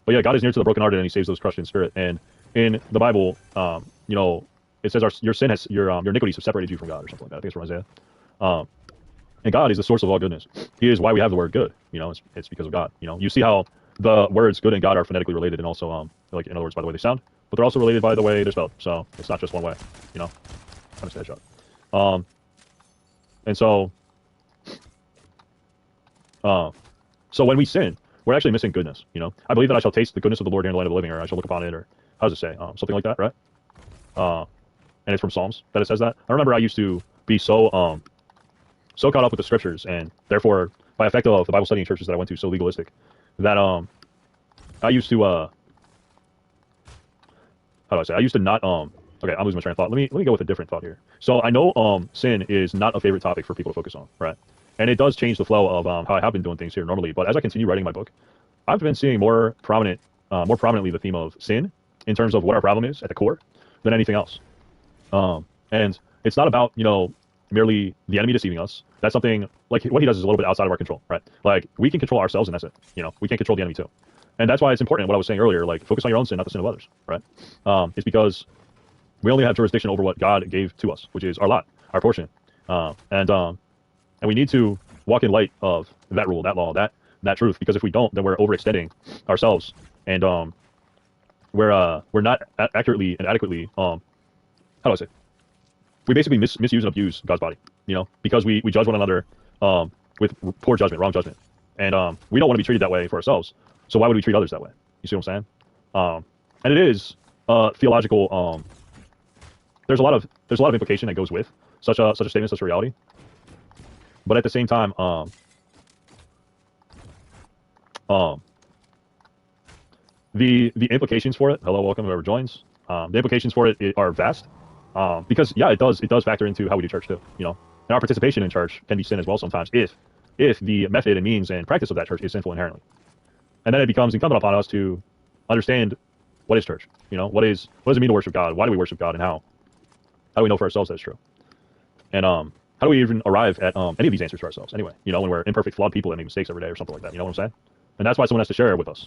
But yeah, God is near to the brokenhearted, and He saves those crushed in spirit. And in the Bible, it says your sin has your iniquities have separated you from God, or something like that. I think it's from Isaiah. Um, and God is the source of all goodness. He is why we have the word good. It's because of God. You see how the words good and God are phonetically related, and also like in other words by the way they sound, but they're also related by the way they're spelled. So it's not just one way. Kind of shot. Um, and so, so when we sin, we're actually missing goodness. I believe that I shall taste the goodness of the Lord here in the land of the living, or I shall look upon it, or how does it say? Something like that, right? And it's from Psalms that it says that. I remember I used to be so caught up with the scriptures, and therefore, by effect of the Bible studying churches that I went to, so legalistic, that I used to how do I say? I used to not Okay, I'm losing my train of thought. Let me go with a different thought here. So I know sin is not a favorite topic for people to focus on, right? And it does change the flow of how I have been doing things here normally. But as I continue writing my book, I've been seeing more prominently the theme of sin in terms of what our problem is at the core than anything else. And it's not about merely the enemy deceiving us. That's something like what he does is a little bit outside of our control, right? Like we can control ourselves, and that's it. We can't control the enemy too. And that's why it's important. What I was saying earlier, like focus on your own sin, not the sin of others, right? It's because we only have jurisdiction over what God gave to us, which is our lot, our portion, and we need to walk in light of that rule, that law, that truth. Because if we don't, then we're overextending ourselves, and we're not accurately and adequately how do I say? We basically misuse and abuse God's body, because we judge one another with poor judgment, wrong judgment, and we don't want to be treated that way for ourselves. So why would we treat others that way? You see what I'm saying? And it is theological. There's a lot of implication that goes with such a statement, such a reality. But at the same time, the implications for it. Hello, welcome whoever joins. The implications for it are vast. Because yeah, it does factor into how we do church too. And our participation in church can be sin as well sometimes if the method and means and practice of that church is sinful inherently. And then it becomes incumbent upon us to understand what is church. What does it mean to worship God? Why do we worship God, and how do we know for ourselves that it's true? And how do we even arrive at any of these answers for ourselves anyway? When we're imperfect, flawed people that make mistakes every day or something like that. You know what I'm saying? And that's why someone has to share it with us.